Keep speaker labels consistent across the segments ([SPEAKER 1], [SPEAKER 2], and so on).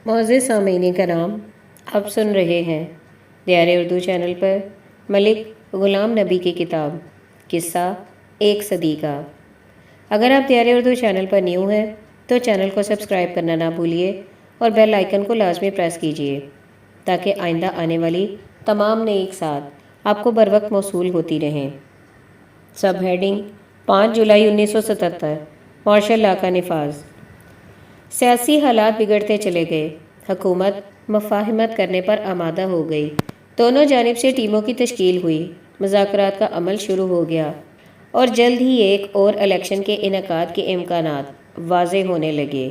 [SPEAKER 1] معزز سامعین کرام، آپ سن رہے ہیں دیار اردو چینل پر ملک غلام نبی کی کتاب قصہ ایک صدی کا۔ اگر آپ دیار اردو چینل پر نیو ہیں تو چینل کو سبسکرائب کرنا نہ بھولیے اور بیل آئیکن کو لازمی پریس کیجیے تاکہ آئندہ آنے والی تمام نئی اقساط آپ کو بروقت موصول ہوتی رہیں۔ سب ہیڈنگ 5 جولائی 1977 مارشل لا کا نفاذ۔ سیاسی حالات بگڑتے چلے گئے، حکومت مفاہمت کرنے پر آمادہ ہو گئی، دونوں جانب سے ٹیموں کی تشکیل ہوئی، مذاکرات کا عمل شروع ہو گیا اور جلد ہی ایک اور الیکشن کے انعقاد کے امکانات واضح ہونے لگے۔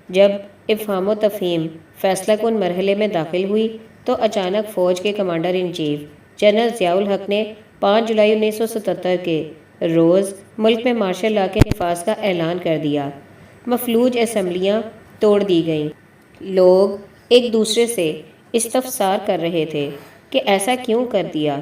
[SPEAKER 1] جب افہام و تفہیم فیصلہ کن مرحلے میں داخل ہوئی تو اچانک فوج کے commander in chief general Zia الحق نے 5 جولائی 1977 کے روز ملک میں مارشل لا کے نفاذ کا اعلان کر دیا۔ مفلوج اسمبلیاں توڑ دی گئیں۔ لوگ ایک دوسرے سے استفسار کر رہے تھے کہ ایسا کیوں کر دیا۔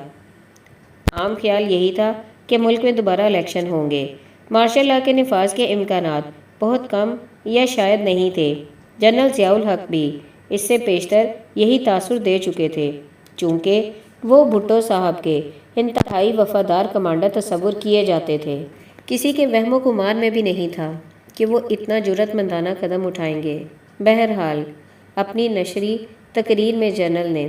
[SPEAKER 1] عام خیال یہی تھا کہ ملک میں دوبارہ الیکشن ہوں گے۔ مارشل لا کے نفاذ کے امکانات بہت کم یا شاید نہیں تھے۔ جنرل ضیاء الحق بھی اس سے پیشتر یہی تاثر دے چکے تھے، چونکہ وہ بھٹو صاحب کے انتہائی وفادار کمانڈر تصور کیے جاتے تھے۔ کسی کے وہم و گمان میں بھی نہیں تھا کہ وہ اتنا جرأت مندانہ قدم اٹھائیں گے۔ بہرحال اپنی نشری تقریر میں جنرل نے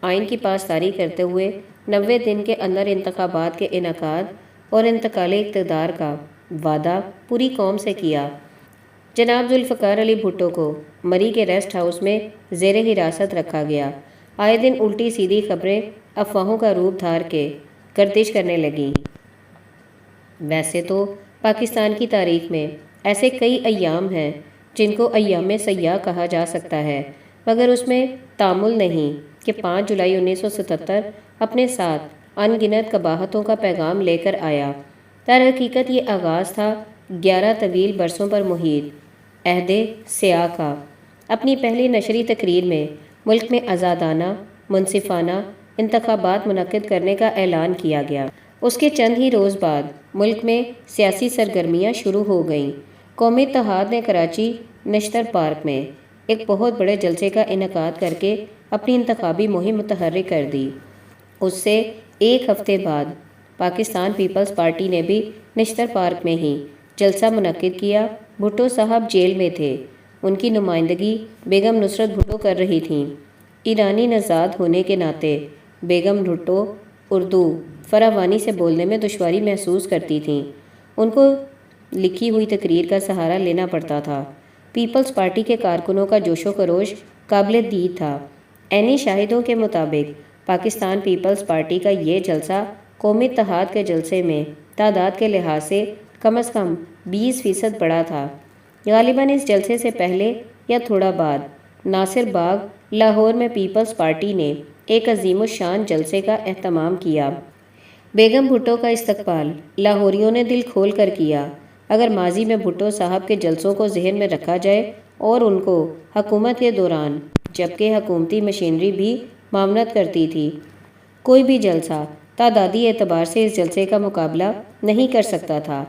[SPEAKER 1] آئین کی پاسداری کرتے ہوئے 90 دن کے اندر انتخابات کے انعقاد اور انتقال اقتدار کا وعدہ پوری قوم سے کیا۔ جناب ذوالفقار علی بھٹو کو مری کے ریسٹ ہاؤس میں زیر حراست رکھا گیا۔ آئے دن الٹی سیدھی خبریں افواہوں کا روپ دھار کے گردش کرنے لگیں۔ ویسے تو پاکستان کی تاریخ میں ایسے کئی ایام ہیں جن کو ایام سیاح کہا جا سکتا ہے، مگر اس میں تامل نہیں کہ 5 جولائی 1977 اپنے ساتھ ان گنت قباحتوں کا پیغام لے کر آیا۔ در حقیقت یہ آغاز تھا 11 طویل برسوں پر محیط عہد سیاہ کا۔ اپنی پہلی نشری تقریر میں ملک میں آزادانہ منصفانہ انتخابات منعقد کرنے کا اعلان کیا گیا۔ اس کے چند ہی روز بعد ملک میں سیاسی سرگرمیاں شروع ہو گئیں۔ قومی اتحاد نے کراچی نشتر پارک میں ایک بہت بڑے جلسے کا انعقاد کر کے اپنی انتخابی مہم متحرک کر دی۔ اس سے ایک ہفتے بعد پاکستان پیپلز پارٹی نے بھی نشتر پارک میں ہی جلسہ منعقد کیا۔ بھٹو صاحب جیل میں تھے، ان کی نمائندگی بیگم نصرت بھٹو کر رہی تھیں۔ ایرانی نژاد ہونے کے ناطے بیگم بھٹو اردو فراوانی سے بولنے میں دشواری محسوس کرتی تھیں۔ ان کو لکھی ہوئی تقریر کا سہارا لینا پڑتا تھا۔ پیپلز پارٹی کے کارکنوں کا جوش و خروش قابل دید تھا۔ عینی شاہدوں کے مطابق پاکستان پیپلز پارٹی کا یہ جلسہ قومی اتحاد کے جلسے میں تعداد کے لحاظ سے کم از کم 20% بڑا تھا۔ غالباً اس جلسے سے پہلے یا تھوڑا بعد ناصر باغ لاہور میں پیپلز پارٹی نے ایک عظیم الشان جلسے کا اہتمام کیا۔ بیگم بھٹو کا استقبال لاہوریوں نے دل کھول کر کیا۔ اگر ماضی میں بھٹو صاحب کے جلسوں کو ذہن میں رکھا جائے اور ان کو حکومت کے دوران جبکہ حکومتی مشینری بھی معاونت کرتی تھی، کوئی بھی جلسہ تعدادی اعتبار سے اس جلسے کا مقابلہ نہیں کر سکتا تھا۔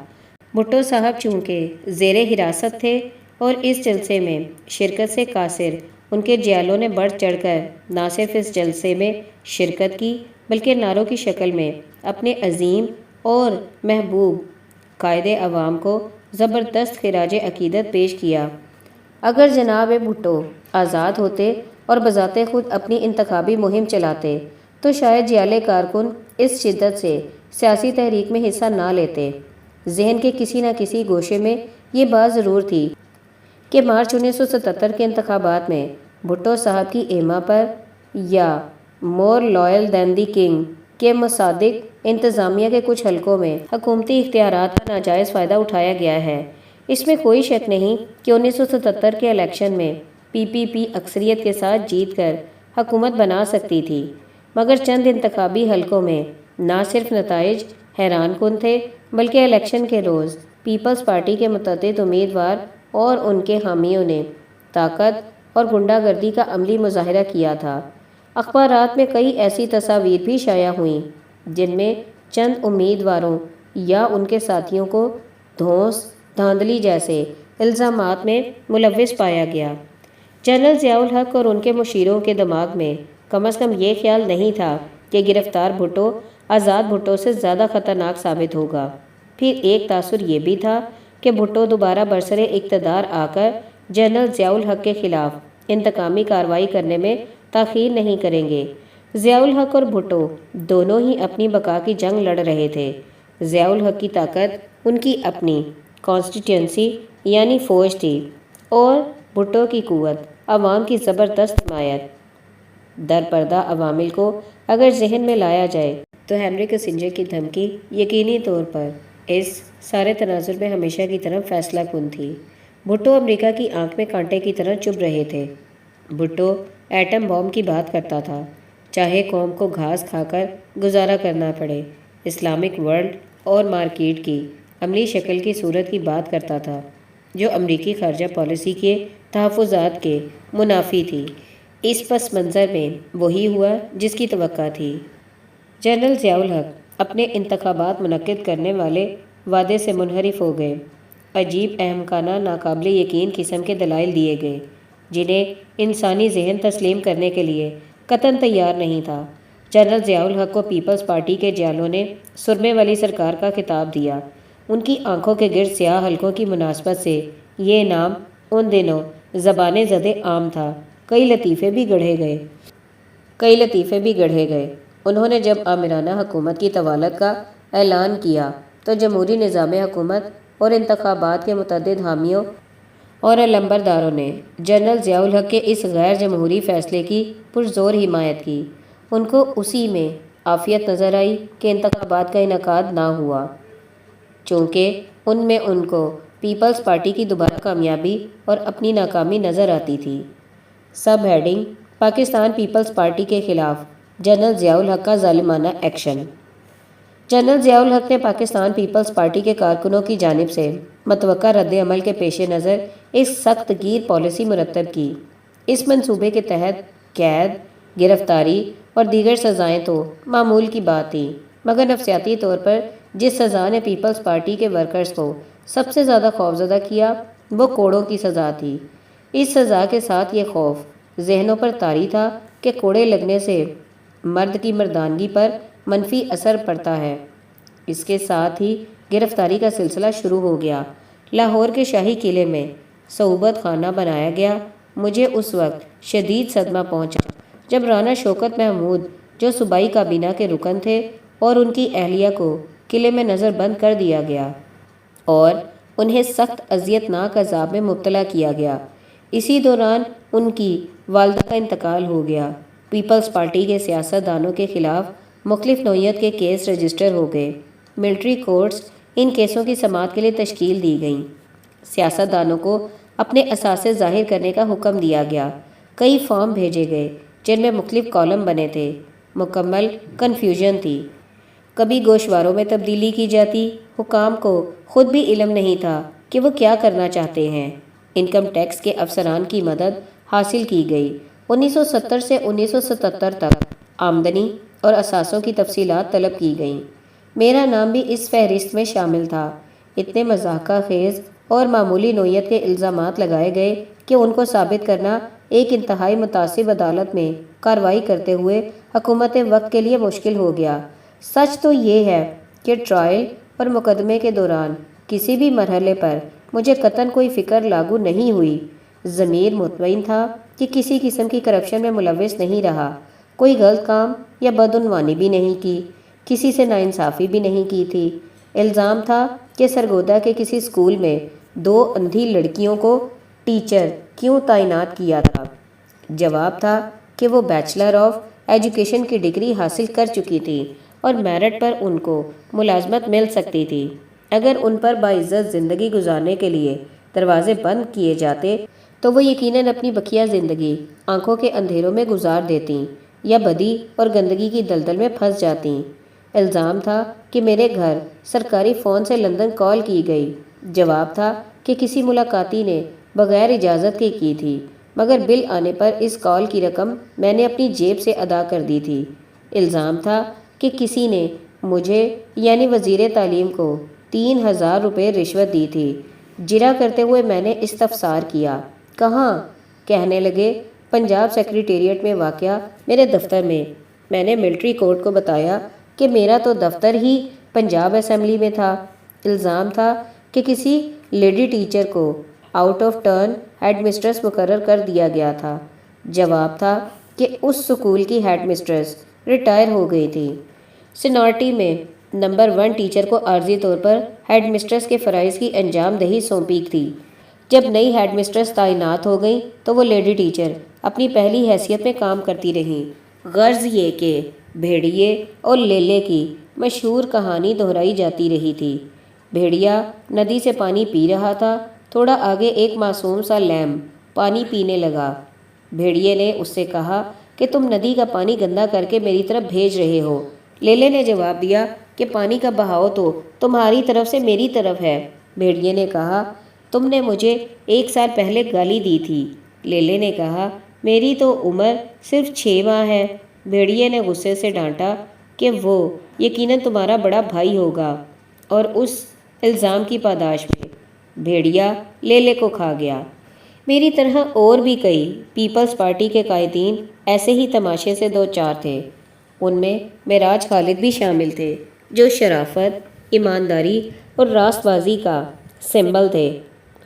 [SPEAKER 1] بھٹو صاحب چونکہ زیر حراست تھے اور اس جلسے میں شرکت سے قاصر ان کے جیالوں نے بڑھ چڑھ کر نہ صرف اس جلسے میں شرکت کی بلکہ نعروں کی شکل میں اپنے عظیم اور محبوب قائد عوام کو زبردست خراج عقیدت پیش کیا۔ اگر جناب بھٹو آزاد ہوتے اور بذات خود اپنی انتخابی مہم چلاتے تو شاید جیالے کارکن اس شدت سے سیاسی تحریک میں حصہ نہ لیتے۔ ذہن کے کسی نہ کسی گوشے میں یہ بات ضرور تھی کہ مارچ 1977 کے انتخابات میں بھٹو صاحب کی ایما پر یا more loyal then the king کے مصادق انتظامیہ کے کچھ حلقوں میں حکومتی اختیارات کا ناجائز فائدہ اٹھایا گیا ہے۔ اس میں کوئی شک نہیں کہ 1977 کے الیکشن میں پی پی پی اکثریت کے ساتھ جیت کر حکومت بنا سکتی تھی، مگر چند انتخابی حلقوں میں نہ صرف نتائج حیران کن تھے بلکہ الیکشن کے روز پیپلز پارٹی کے متعدد امیدوار اور ان کے حامیوں نے طاقت اور غنڈہ گردی کا عملی مظاہرہ کیا تھا۔ اخبارات میں کئی ایسی تصاویر بھی شائع ہوئیں جن میں چند امیدواروں یا ان کے ساتھیوں کو دھونس دھاندلی جیسے الزامات میں ملوث پایا گیا۔ جنرل ضیاء الحق اور ان کے مشیروں کے دماغ میں کم از کم یہ خیال نہیں تھا کہ گرفتار بھٹو آزاد بھٹو سے زیادہ خطرناک ثابت ہوگا۔ پھر ایک تاثر یہ بھی تھا کہ بھٹو دوبارہ برسر اقتدار آ کر جنرل ضیاء الحق کے خلاف انتقامی کارروائی کرنے میں تاخیر نہیں کریں گے۔ ضیاء الحق اور بھٹو دونوں ہی اپنی بقا کی جنگ لڑ رہے تھے۔ ضیاء الحق کی طاقت ان کی اپنی کانسٹیٹوئنسی یعنی فوج تھی اور بھٹو کی قوت عوام کی زبردست حمایت۔ در پردہ عوامل کو اگر ذہن میں لایا جائے تو ہینری کسنجر کی دھمکی یقینی طور پر اس سارے تناظر میں ہمیشہ کی طرح فیصلہ کن تھی۔ بھٹو امریکہ کی آنکھ میں کانٹے کی طرح چبھ رہے تھے۔ بھٹو ایٹم بم کی بات کرتا تھا، چاہے قوم کو گھاس کھا کر گزارا کرنا پڑے۔ اسلامک ورلڈ اور مارکیٹ کی عملی شکل کی صورت کی بات کرتا تھا جو امریکی خارجہ پالیسی کے تحفظات کے منافی تھی۔ اس پس منظر میں وہی ہوا جس کی توقع تھی۔ جنرل ضیاء الحق اپنے انتخابات منعقد کرنے والے وعدے سے منحرف ہو گئے۔ عجیب احمقانہ ناقابل یقین قسم کے دلائل دیے گئے جنہیں انسانی ذہن تسلیم کرنے کے لیے قطعاً تیار نہیں تھا۔ جنرل ضیاء الحق کو پیپلز پارٹی کے جیالوں نے سرمے والی سرکار کا خطاب دیا۔ ان کی آنکھوں کے گرد سیاہ حلقوں کی مناسبت سے یہ نام ان دنوں زبان زد عام تھا۔ کئی لطیفے بھی گڑھے گئے۔ انہوں نے جب آمرانہ حکومت کی طوالت کا اعلان کیا تو جمہوری نظام حکومت اور انتخابات کے متعدد حامیوں اور علمبرداروں نے جنرل ضیاء الحق کے اس غیر جمہوری فیصلے کی پرزور حمایت کی۔ ان کو اسی میں عافیت نظر آئی کہ انتخابات کا انعقاد نہ ہوا، چونکہ ان میں ان کو پیپلز پارٹی کی دوبارہ کامیابی اور اپنی ناکامی نظر آتی تھی۔ Sub heading: Pakistan peoples party کے خلاف جنرل ضیاء الحق کا ظالمانہ ایکشن۔ جنرل ضیاء الحق نے پاکستان پیپلز پارٹی کے کارکنوں کی جانب سے متوقع رد عمل کے پیش نظر ایک سخت گیر پالیسی مرتب کی۔ اس منصوبے کے تحت قید، گرفتاری اور دیگر سزائیں تو معمول کی بات تھیں، مگر نفسیاتی طور پر جس سزا نے پیپلز پارٹی کے ورکرز کو سب سے زیادہ خوفزدہ کیا وہ کوڑوں کی سزا تھی۔ اس سزا کے ساتھ یہ خوف ذہنوں پر طاری تھا کہ کوڑے لگنے سے مرد کی مردانگی پر منفی اثر پڑتا ہے۔ اس کے ساتھ ہی گرفتاری کا سلسلہ شروع ہو گیا۔ لاہور کے شاہی قلعے میں صعوبت خانہ بنایا گیا۔ مجھے اس وقت شدید صدمہ پہنچا جب رانا شوکت محمود جو صوبائی کابینہ کے رکن تھے اور ان کی اہلیہ کو قلعے میں نظر بند کر دیا گیا اور انہیں سخت اذیت ناک عذاب میں مبتلا کیا گیا۔ اسی دوران ان کی والدہ کا انتقال ہو گیا۔ پیپلز پارٹی کے سیاست دانوں کے خلاف مختلف نوعیت کے کیس رجسٹر ہو گئے۔ ملٹری کورٹس ان کیسوں کی سماعت کے لیے تشکیل دی گئیں۔ سیاست دانوں کو اپنے اثاثے ظاہر کرنے کا حکم دیا گیا۔ کئی فارم بھیجے گئے جن میں مختلف کالم بنے تھے۔ مکمل کنفیوژن تھی۔ کبھی گوشواروں میں تبدیلی کی جاتی۔ حکام کو خود بھی علم نہیں تھا کہ وہ کیا کرنا چاہتے ہیں۔ انکم ٹیکس کے افسران کی مدد حاصل کی گئی۔ 1970 سے 1977 تک آمدنی اور اثاثوں کی تفصیلات طلب کی گئیں۔ میرا نام بھی اس فہرست میں شامل تھا۔ اتنے مضحکہ خیز اور معمولی نوعیت کے الزامات لگائے گئے کہ ان کو ثابت کرنا ایک انتہائی متعصب عدالت میں کارروائی کرتے ہوئے حکومت وقت کے لیے مشکل ہو گیا۔ سچ تو یہ ہے کہ ٹرائل اور مقدمے کے دوران کسی بھی مرحلے پر مجھے قطعاً کوئی فکر لاگو نہیں ہوئی۔ ضمیر مطمئن تھا کہ کسی قسم کی کرپشن میں ملوث نہیں رہا، کوئی غلط کام یا بدعنوانی بھی نہیں کی، کسی سے ناانصافی بھی نہیں کی تھی۔ الزام تھا کہ سرگودا کے کسی اسکول میں 2 اندھی لڑکیوں کو ٹیچر کیوں تعینات کیا تھا۔ جواب تھا کہ وہ بیچلر آف ایجوکیشن کی ڈگری حاصل کر چکی تھی اور میرٹ پر ان کو ملازمت مل سکتی تھی۔ اگر ان پر باعزت زندگی گزارنے کے لیے دروازے بند کیے جاتے تو وہ یقیناً اپنی بقیہ زندگی آنکھوں کے اندھیروں میں گزار دیتیں یا بدی اور گندگی کی دلدل میں پھنس جاتیں۔ الزام تھا کہ میرے گھر سرکاری فون سے لندن کال کی گئی۔ جواب تھا کہ کسی ملاقاتی نے بغیر اجازت کے کی تھی، مگر بل آنے پر اس کال کی رقم میں نے اپنی جیب سے ادا کر دی تھی۔ الزام تھا کہ کسی نے مجھے یعنی وزیر تعلیم کو 3000 روپے رشوت دی تھی۔ جرا کرتے ہوئے میں نے استفسار کیا، کہاں؟ کہنے لگے، پنجاب سیکریٹریٹ میں واقع میرے دفتر میں نے ملٹری کورٹ کو بتایا کہ میرا تو دفتر ہی پنجاب اسمبلی میں تھا۔ الزام تھا کہ کسی لیڈی ٹیچر کو out of turn head mistress مقرر کر دیا گیا تھا۔ جواب تھا کہ اس سکول کی ہیڈ مسٹریس ریٹائر ہو گئی تھی۔ سینارٹی میں نمبر 1 ٹیچر کو عارضی طور پر ہیڈ مسٹریس کے فرائض کی انجام دہی سونپی تھی۔ جب نئی ہیڈ مسٹریس تعینات ہو گئیں تو وہ لیڈی ٹیچر اپنی پہلی حیثیت میں کام کرتی رہیں۔ غرض یہ کہ بھیڑیے اور لیلے کی مشہور کہانی دہرائی جاتی رہی تھی۔ بھیڑیا ندی سے پانی پی رہا تھا۔ تھوڑا آگے ایک معصوم سا لیمب پانی پینے لگا۔ بھیڑیے نے اس سے کہا کہ تم ندی کا پانی گندا کر کے میری طرف بھیج رہے ہو۔ لیلے نے جواب دیا کہ پانی کا بہاؤ تو تمہاری طرف سے میری طرف ہے۔ بھیڑیے نے کہا، تم نے مجھے 1 سال پہلے گالی دی تھی۔ لیلے نے کہا، میری تو عمر صرف 6 ماہ ہے۔ بھیڑیے نے غصے سے ڈانٹا کہ وہ یقیناً تمہارا بڑا بھائی ہوگا، اور اس الزام کی پاداش میں بھیڑیا لیلے کو کھا گیا۔ میری طرح اور بھی کئی پیپلز پارٹی کے قائدین ایسے ہی تماشے سے دوچار تھے۔ ان میں معراج خالد بھی شامل تھے، جو شرافت، ایمانداری اور راست بازی کا سمبل تھے۔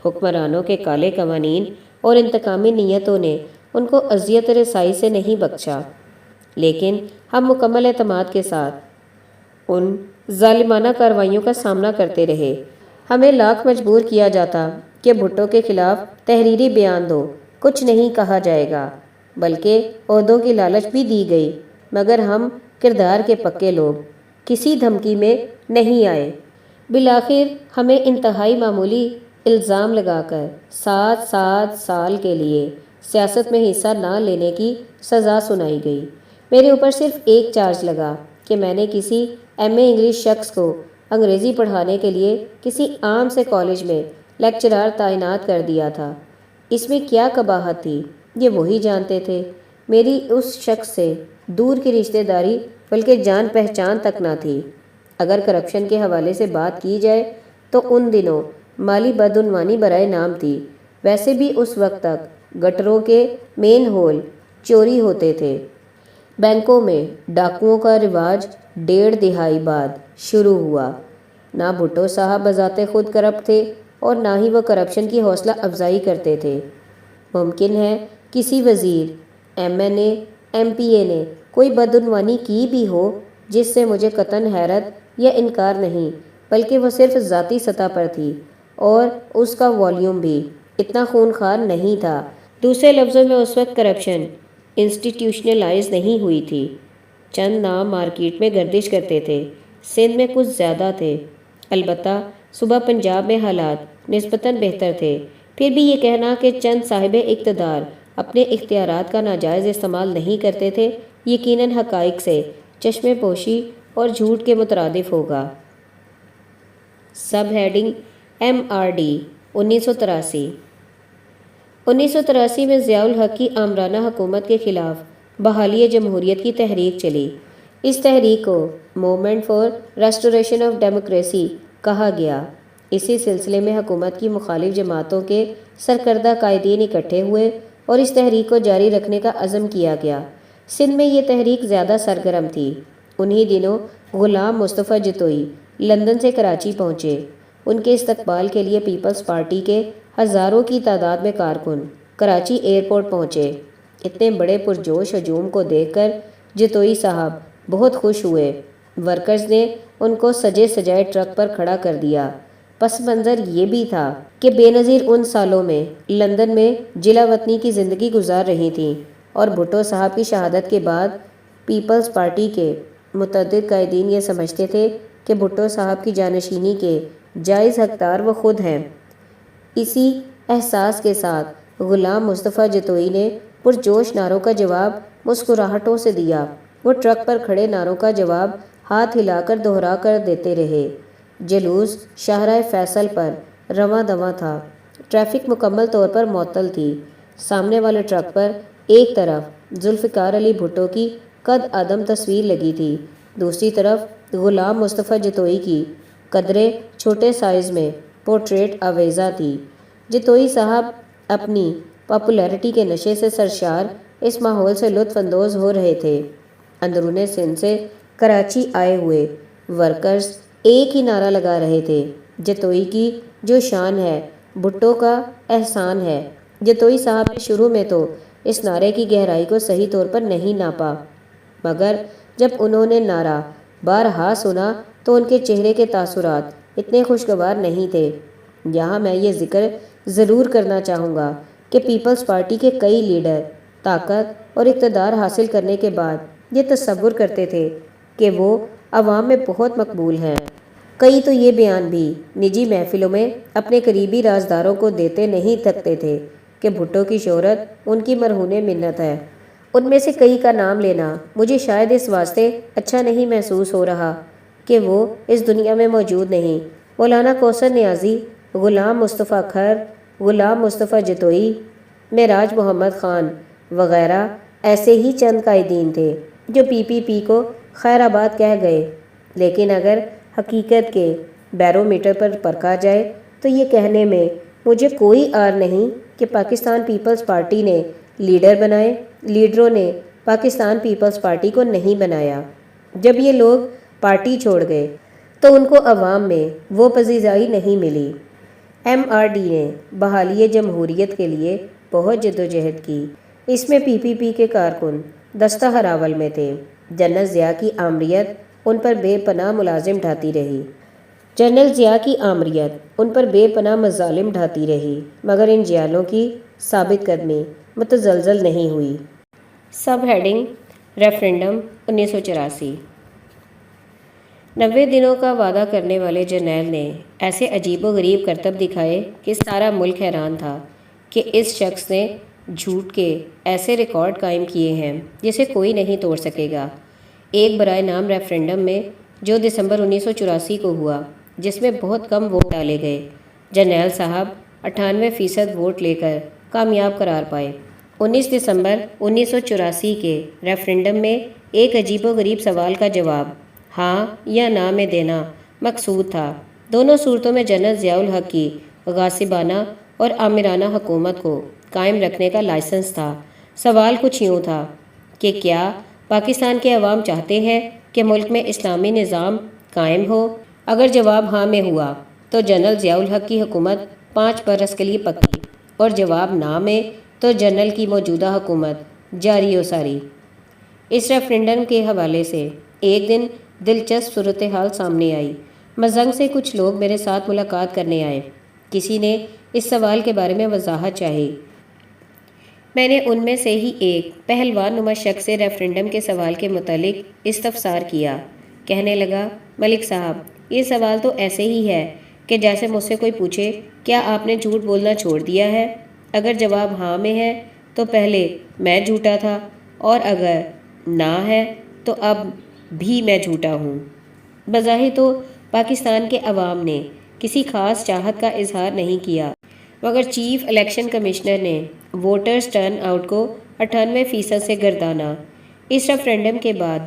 [SPEAKER 1] حکمرانوں کے کالے قوانین اور انتقامی نیتوں نے ان کو اذیت رسائی سے نہیں بخشا، لیکن ہم مکمل اعتماد کے ساتھ ان ظالمانہ کارروائیوں کا سامنا کرتے رہے۔ ہمیں لاکھ مجبور کیا جاتا کہ بھٹو کے خلاف تحریری بیان دو، کچھ نہیں کہا جائے گا، بلکہ عہدوں کی لالچ بھی دی گئی، مگر ہم کردار کے پکے لوگ کسی دھمکی میں نہیں آئے۔ بالآخر ہمیں انتہائی معمولی الزام لگا کر 7 سال کے لیے سیاست میں حصہ نہ لینے کی سزا سنائی گئی۔ میرے اوپر صرف ایک چارج لگا کہ میں نے کسی ایم اے انگلش شخص کو انگریزی پڑھانے کے لیے کسی عام سے کالج میں لیکچرار تعینات کر دیا تھا۔ اس میں کیا قباحت تھی، یہ وہی جانتے تھے۔ میری اس شخص سے دور کی رشتہ داری بلکہ جان پہچان تک نہ تھی۔ اگر کرپشن کے حوالے سے بات کی جائے تو ان دنوں مالی بدعنوانی برائے نام تھی۔ ویسے بھی اس وقت تک گٹروں کے مین ہول چوری ہوتے تھے۔ بینکوں میں ڈاکوؤں کا رواج 1.5 دہائی بعد شروع ہوا۔ نہ بھٹو صاحب بذات خود کرپٹ تھے اور نہ ہی وہ کرپشن کی حوصلہ افزائی کرتے تھے۔ ممکن ہے کسی وزیر، ایم این اے، ایم پی اے نے کوئی بدعنوانی کی بھی ہو، جس سے مجھے قطعاً حیرت یا انکار نہیں، بلکہ وہ صرف ذاتی سطح پر تھی، اور اس کا والیوم بھی اتنا خونخوار نہیں تھا۔ دوسرے لفظوں میں اس وقت کرپشن انسٹیٹیوشنلائز نہیں ہوئی تھی۔ چند نام مارکیٹ میں گردش کرتے تھے، سندھ میں کچھ زیادہ تھے۔ البتہ صوبہ پنجاب میں حالات نسبتاً بہتر تھے۔ پھر بھی یہ کہنا کہ چند صاحب اقتدار اپنے اختیارات کا ناجائز استعمال نہیں کرتے تھے، یقیناً حقائق سے چشمے پوشی اور جھوٹ کے مترادف ہوگا۔ Sub heading M R D 1983۔ 1983 میں ضیاء الحق کی آمرانہ حکومت کے خلاف بحالی جمہوریت کی تحریک چلی۔ اس تحریک کو movement for restoration of democracy کہا گیا۔ اسی سلسلے میں حکومت کی مخالف جماعتوں کے سرکردہ قائدین اکٹھے ہوئے اور اس تحریک کو جاری رکھنے کا عزم کیا گیا۔ سندھ میں یہ تحریک زیادہ سرگرم تھی۔ انہی دنوں غلام مصطفیٰ جتوئی لندن سے کراچی پہنچے۔ ان کے استقبال کے لیے پیپلز پارٹی کے ہزاروں کی تعداد میں کارکن کراچی ایئرپورٹ پہنچے۔ اتنے بڑے پرجوش ہجوم کو دیکھ کر جتوئی صاحب بہت خوش ہوئے۔ ورکرز نے ان کو سجے سجائے ٹرک پر کھڑا کر دیا۔ پس منظر یہ بھی تھا کہ بے نظیر ان سالوں میں لندن میں جلا وطنی کی زندگی گزار رہی تھیں، اور بھٹو صاحب کی شہادت کے بعد پیپلز پارٹی کے متعدد قائدین یہ سمجھتے تھے کہ بھٹو صاحب کی جانشینی کے جائز حقدار وہ خود ہیں۔ اسی احساس کے ساتھ غلام مصطفیٰ جتوئی نے پرجوش نعروں کا جواب مسکراہٹوں سے دیا۔ وہ ٹرک پر کھڑے نعروں کا جواب ہاتھ ہلا کر دہرا کر دیتے رہے۔ جلوس شاہراہ فیصل پر رواں دواں تھا۔ ٹریفک مکمل طور پر معطل تھی۔ سامنے والے ٹرک پر ایک طرف ذوالفقار علی بھٹو کی قد آدم تصویر لگی تھی، دوسری طرف غلام مصطفیٰ جتوئی کی قدرے چھوٹے سائز میں پورٹریٹ آویزاں تھی۔ جتوئی صاحب اپنی پاپولیرٹی کے نشے سے سرشار اس ماحول سے لطف اندوز ہو رہے تھے۔ اندرون سندھ سے کراچی آئے ہوئے ورکرز ایک ہی نعرہ لگا رہے تھے، جتوئی کی جو شان ہے بھٹو کا احسان ہے۔ جتوئی صاحب نے شروع میں تو اس نعرے کی گہرائی کو صحیح طور پر نہیں ناپا، مگر جب انہوں نے نعرہ بارہا سنا تو ان کے چہرے کے تاثرات اتنے خوشگوار نہیں تھے۔ یہاں میں یہ ذکر ضرور کرنا چاہوں گا کہ پیپلز پارٹی کے کئی لیڈر طاقت اور اقتدار حاصل کرنے کے بعد یہ تصور کرتے تھے کہ وہ عوام میں بہت مقبول ہیں۔ کئی تو یہ بیان بھی نجی محفلوں میں اپنے قریبی رازداروں کو دیتے نہیں تھکتے تھے کہ بھٹو کی شہرت ان کی مرہون منت ہے۔ ان میں سے کئی کا نام لینا مجھے شاید اس واسطے اچھا نہیں محسوس ہو رہا کہ وہ اس دنیا میں موجود نہیں۔ مولانا کوثر نیازی، غلام مصطفیٰ کھر، غلام مصطفیٰ جتوئی، معراج محمد خان وغیرہ ایسے ہی چند قائدین تھے جو پی کو خیر آباد کہہ گئے، لیکن اگر حقیقت کے بیرومیٹر پر پرکھا جائے تو یہ کہنے میں مجھے کوئی آر نہیں کہ پاکستان پیپلز پارٹی نے لیڈر بنائے، لیڈروں نے پاکستان پیپلز پارٹی کو نہیں بنایا۔ جب یہ لوگ پارٹی چھوڑ گئے تو ان کو عوام میں وہ پذیرائی نہیں ملی۔ ایم آر ڈی نے بحالی جمہوریت کے لیے بہت جدوجہد کی۔ اس میں پی کے کارکن دستہ ہراول میں تھے۔ جنرل ضیاء کی آمریت ان پر بے پناہ ملازم ڈھاتی رہی، جنرل ضیاء کی آمریت ان پر بے پناہ مظالم ڈھاتی رہی، مگر ان جیالوں کی ثابت قدمی متزلزل نہیں ہوئی۔ Sub heading referendum 1984۔ 90 دنوں کا وعدہ کرنے والے جرنیل نے ایسے عجیب و غریب کرتب دکھائے کہ سارا ملک حیران تھا کہ اس شخص نے جھوٹ کے ایسے ریکارڈ قائم کیے ہیں جسے کوئی نہیں توڑ سکے گا۔ ایک برائے نام ریفرنڈم میں جو دسمبر 1984 کو ہوا، جس میں بہت کم ووٹ ڈالے گئے، جرنیل صاحب 98% ووٹ لے کر کامیاب قرار پائے۔ 19 دسمبر 1984 کے ریفرنڈم میں ایک عجیب و غریب سوال کا جواب ہاں یا نہ میں دینا مقصود تھا۔ دونوں صورتوں میں جنرل ضیاء الحق کی غاصبانہ اور آمرانہ حکومت کو قائم رکھنے کا لائسنس تھا۔ سوال کچھ یوں تھا کہ کیا پاکستان کے عوام چاہتے ہیں کہ ملک میں اسلامی نظام قائم ہو؟ اگر جواب ہاں میں ہوا تو جنرل ضیاء الحق کی حکومت 5 برس کے لیے پکی، اور جواب نہ میں تو جنرل کی موجودہ حکومت جاری و ساری۔ اس ریفرنڈم کے حوالے سے ایک دن دلچسپ صورتحال سامنے آئی۔ مزنگ سے کچھ لوگ میرے ساتھ ملاقات کرنے آئے۔ کسی نے اس سوال کے بارے میں وضاحت چاہی۔ میں نے ان میں سے ہی ایک پہلوان نما شخص سے ریفرنڈم کے سوال کے متعلق استفسار کیا۔ کہنے لگا، ملک صاحب، یہ سوال تو ایسے ہی ہے کہ جیسے مجھ سے کوئی پوچھے کیا آپ نے جھوٹ بولنا چھوڑ دیا ہے؟ اگر جواب ہاں میں ہے تو پہلے میں جھوٹا تھا، اور اگر نہ ہے تو اب بھی میں جھوٹا ہوں۔ بظاہر تو پاکستان کے عوام نے کسی خاص چاہت کا اظہار نہیں کیا، مگر چیف الیکشن کمشنر نے ووٹرز ٹرن آؤٹ کو 98% سے گردانا۔ اس ریفرنڈم کے بعد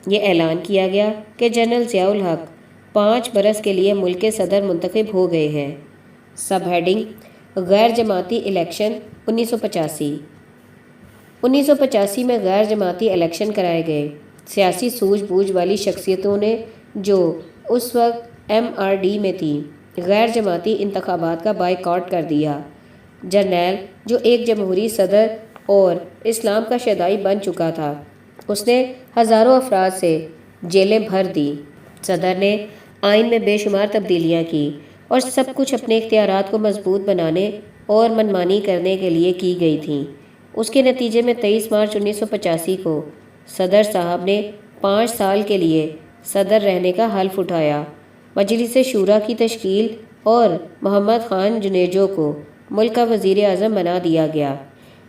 [SPEAKER 1] یہ اعلان کیا گیا کہ جنرل ضیاء الحق 5 برس کے لیے ملک کے صدر منتخب ہو گئے ہیں۔ سب ہیڈنگ غیر جماعتی الیکشن 1985۔ 1985 میں غیر جماعتی الیکشن کرائے گئے۔ سیاسی سوجھ بوجھ والی شخصیتوں نے جو اس وقت ایم آر ڈی میں تھیں، غیر جماعتی انتخابات کا بائیکاٹ کر دیا۔ جرنیل جو ایک جمہوری صدر اور اسلام کا شیدائی بن چکا تھا، اس نے ہزاروں افراد سے جیلیں بھر دی۔ صدر نے آئین میں بے شمار تبدیلیاں کی، اور سب کچھ اپنے اختیارات کو مضبوط بنانے اور منمانی کرنے کے لیے کی گئی تھیں۔ اس کے نتیجے میں 23 مارچ 1985 کو صدر صاحب نے 5 سال کے لیے صدر رہنے کا حلف اٹھایا۔ مجلس شورا کی تشکیل اور محمد خان جنیجو کو ملک کا وزیر اعظم بنا دیا گیا۔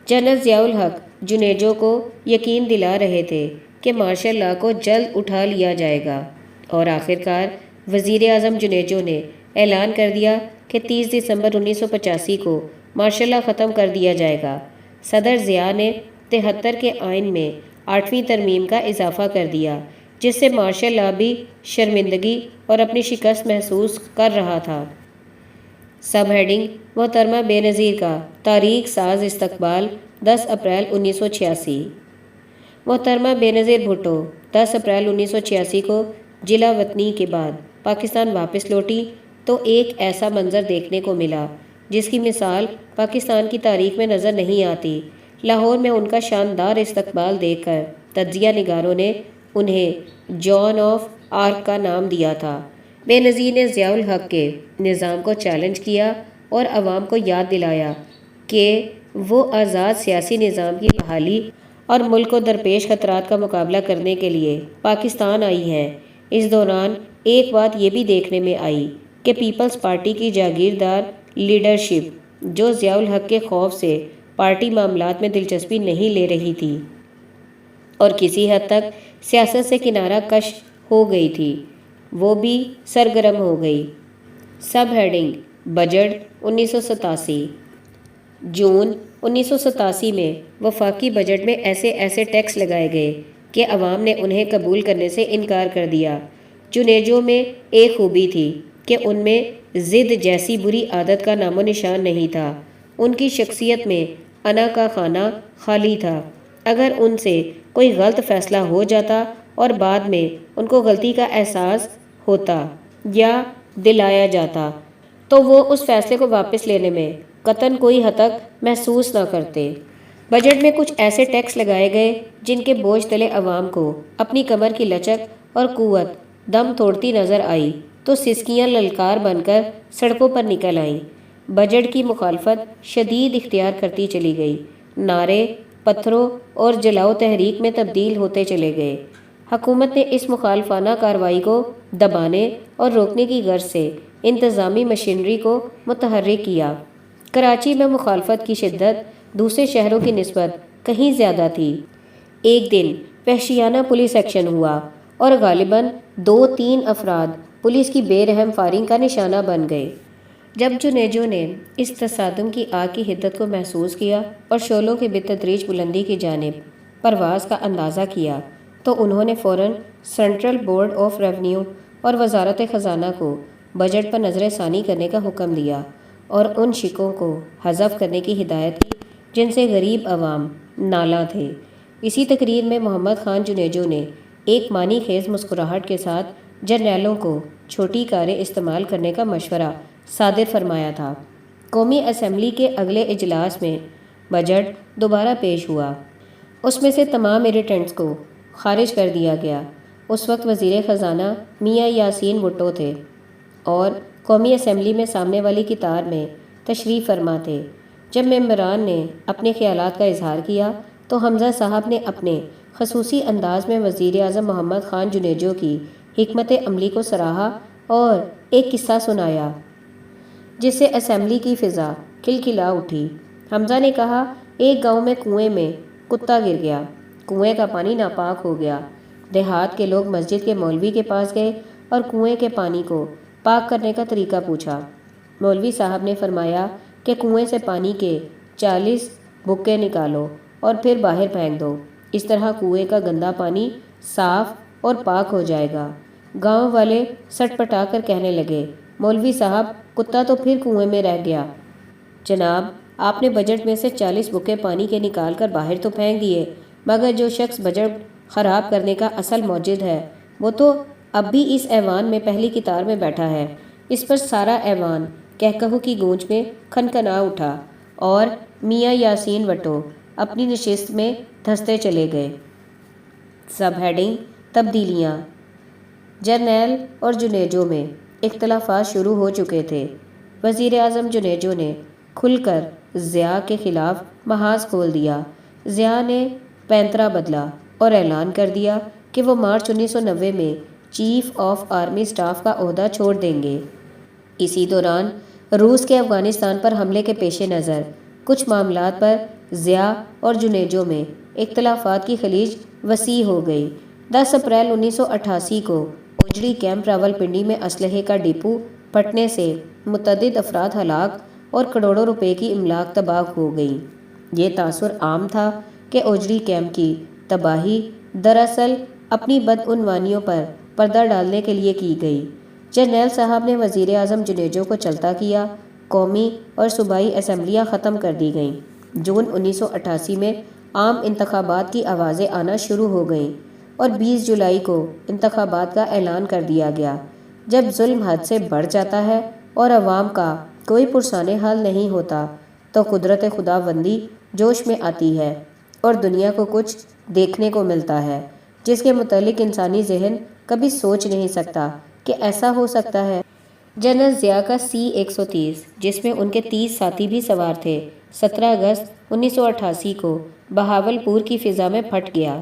[SPEAKER 1] جنرل ضیاء الحق جنیجو کو یقین دلا رہے تھے کہ مارشل لا کو جلد اٹھا لیا جائے گا، اور آخرکار وزیر اعظم جنیجو نے اعلان کر دیا کہ 30 دسمبر 1985 کو مارشل لا ختم کر دیا جائے گا۔ صدر ضیاء نے 73 کے آئین میں 8ویں ترمیم کا اضافہ کر دیا، جس سے مارشل لا بھی شرمندگی اور اپنی شکست محسوس کر رہا تھا۔ سب ہیڈنگ: محترمہ بے نظیر کا تاریخ ساز استقبال 10 اپریل 1986۔ محترمہ بے نظیر بھٹو 10 اپریل 1986 کو جلا وطنی کے بعد پاکستان واپس لوٹی تو ایک ایسا منظر دیکھنے کو ملا جس کی مثال پاکستان کی تاریخ میں نظر نہیں آتی۔ لاہور میں ان کا شاندار استقبال دیکھ کر تجزیہ نگاروں نے انہیں جان آف آرک کا نام دیا تھا۔ بے نظیر نے ضیاء الحق کے نظام کو چیلنج کیا اور عوام کو یاد دلایا کہ وہ آزاد سیاسی نظام کی بحالی اور ملک کو درپیش خطرات کا مقابلہ کرنے کے لیے پاکستان آئی ہیں۔ اس دوران ایک بات یہ بھی دیکھنے میں آئی کہ پیپلز پارٹی کی جاگیردار لیڈرشپ، جو ضیاء الحق کے خوف سے پارٹی معاملات میں دلچسپی نہیں لے رہی تھی اور کسی حد تک سیاست سے کنارہ کش ہو گئی تھی، وہ بھی سرگرم ہو گئی۔ Sub heading: budget 1987۔ جون 1987 میں وفاقی بجٹ میں ایسے ٹیکس لگائے گئے کہ عوام نے انہیں قبول کرنے سے انکار کر دیا۔ چنیجوں میں ایک خوبی تھی کہ ان میں ضد جیسی بری عادت کا نام و نشان نہیں تھا۔ ان کی شخصیت میں انا کا خانہ خالی تھا۔ اگر ان سے کوئی غلط فیصلہ ہو جاتا اور بعد میں ان کو غلطی کا احساس ہوتا یا دلایا جاتا تو وہ اس فیصلے کو واپس لینے میں قطعاً کوئی حرج محسوس نہ کرتے۔ بجٹ میں کچھ ایسے ٹیکس لگائے گئے جن کے بوجھ تلے عوام کو اپنی کمر کی لچک اور قوت دم توڑتی نظر آئی تو سسکیاں للکار بن کر سڑکوں پر نکل آئیں۔ بجٹ کی مخالفت شدید اختیار کرتی چلی گئی۔ نعرے، پتھروں اور جلاؤ تحریک میں تبدیل ہوتے چلے گئے۔ حکومت نے اس مخالفانہ کارروائی کو دبانے اور روکنے کی غرض سے انتظامی مشینری کو متحرک کیا۔ کراچی میں مخالفت کی شدت دوسرے شہروں کی نسبت کہیں زیادہ تھی۔ ایک دن وحشیانہ پولیس ایکشن ہوا اور غالباً 2-3 افراد پولیس کی بے رحم فائرنگ کا نشانہ بن گئے۔ جب جنیجو نے اس تصادم کی آگ کی حدت کو محسوس کیا اور شعلوں کی بالتدریج بلندی کی جانب پرواز کا اندازہ کیا تو انہوں نے فوراً سینٹرل بورڈ آف ریونیو اور وزارت خزانہ کو بجٹ پر نظر ثانی کرنے کا حکم دیا اور ان شقوں کو حذف کرنے کی ہدایت کی جن سے غریب عوام نالاں تھے۔ اسی تقریر میں محمد خان جنیجو نے ایک معنی خیز مسکراہٹ کے ساتھ جرنیلوں کو چھوٹی کاریں استعمال کرنے کا مشورہ صادر فرمایا تھا۔ قومی اسمبلی کے اگلے اجلاس میں بجٹ دوبارہ پیش ہوا۔ اس میں سے تمام ایڈیٹنٹس کو خارج کر دیا گیا۔ اس وقت وزیر خزانہ میاں یاسین بھٹو تھے اور قومی اسمبلی میں سامنے والی قطار میں تشریف فرما تھے۔ جب ممبران نے اپنے خیالات کا اظہار کیا تو حمزہ صاحب نے اپنے خصوصی انداز میں وزیر اعظم محمد خان جنیجو کی حکمت عملی کو سراہا اور ایک قصہ سنایا جس سے اسمبلی کی فضا کھلکھلا اٹھی۔ حمزہ نے کہا، ایک گاؤں میں کنویں میں کتا گر گیا۔ کنویں کا پانی ناپاک ہو گیا۔ دیہات کے لوگ مسجد کے مولوی کے پاس گئے اور کنویں کے پانی کو پاک کرنے کا طریقہ پوچھا۔ مولوی صاحب نے فرمایا کہ کنویں سے پانی کے 40 بھکے نکالو اور پھر باہر پھینک دو، اس طرح کنویں کا گندا پانی صاف اور پاک ہو جائے گا۔ گاؤں والے سٹ پٹا کر کہنے لگے، مولوی صاحب کتا تو پھر کنویں میں رہ گیا۔ جناب، آپ نے بجٹ میں سے 40 بھکے پانی کے نکال کر باہر تو پھینک دیے، مگر جو شخص بجٹ خراب کرنے کا اصل موجد ہے وہ تو اب بھی اس ایوان میں پہلی قطار میں بیٹھا ہے۔ اس پر سارا ایوان کہکہوں کی گونج میں کھنکھنا اٹھا اور میاں یاسین بھٹو اپنی نشست میں دھنستے چلے گئے۔ سب ہیڈنگ: تبدیلیاں۔ جرنیل اور جنیجو میں اختلافات شروع ہو چکے تھے۔ وزیر اعظم جنیجو نے کھل کر ضیاء کے خلاف محاذ کھول دیا۔ ضیاء نے پینترا بدلا اور اعلان کر دیا کہ وہ مارچ 1990 میں چیف آف آرمی اسٹاف کا عہدہ چھوڑ دیں گے۔ اسی دوران روس کے افغانستان پر حملے کے پیش نظر کچھ معاملات پر ضیاء اور جنیجو میں اختلافات کی خلیج وسیع ہو گئی۔ 10 اپریل 1988 کو اوجڑی کیمپ راولپنڈی میں اسلحے کا ڈپو پھٹنے سے متعدد افراد ہلاک اور کروڑوں روپے کی املاک تباہ ہو گئی۔ یہ تاثر عام تھا کہ اوجڑی کیمپ کی تباہی دراصل اپنی بدعنوانیوں پر پردہ ڈالنے کے لیے کی گئی۔ جرنیل صاحب نے وزیر اعظم جنیجو کو چلتا کیا قومی اور صوبائی اسمبلیاں ختم کر دی گئیں۔ جون 1988 میں عام انتخابات کی آوازیں آنا شروع ہو گئیں اور 20 جولائی کو انتخابات کا اعلان کر دیا گیا۔ جب ظلم حد سے بڑھ جاتا ہے اور عوام کا کوئی پرسان حال نہیں ہوتا تو قدرت خداوندی جوش میں آتی ہے اور دنیا کو کچھ دیکھنے کو ملتا ہے جس کے متعلق انسانی ذہن کبھی سوچ نہیں سکتا کہ ایسا ہو سکتا ہے۔ جنرل ضیاء کا C-130 جس میں ان کے 30 ساتھی بھی سوار تھے 17 اگست 1988 کو بہاولپور کی فضا میں پھٹ گیا۔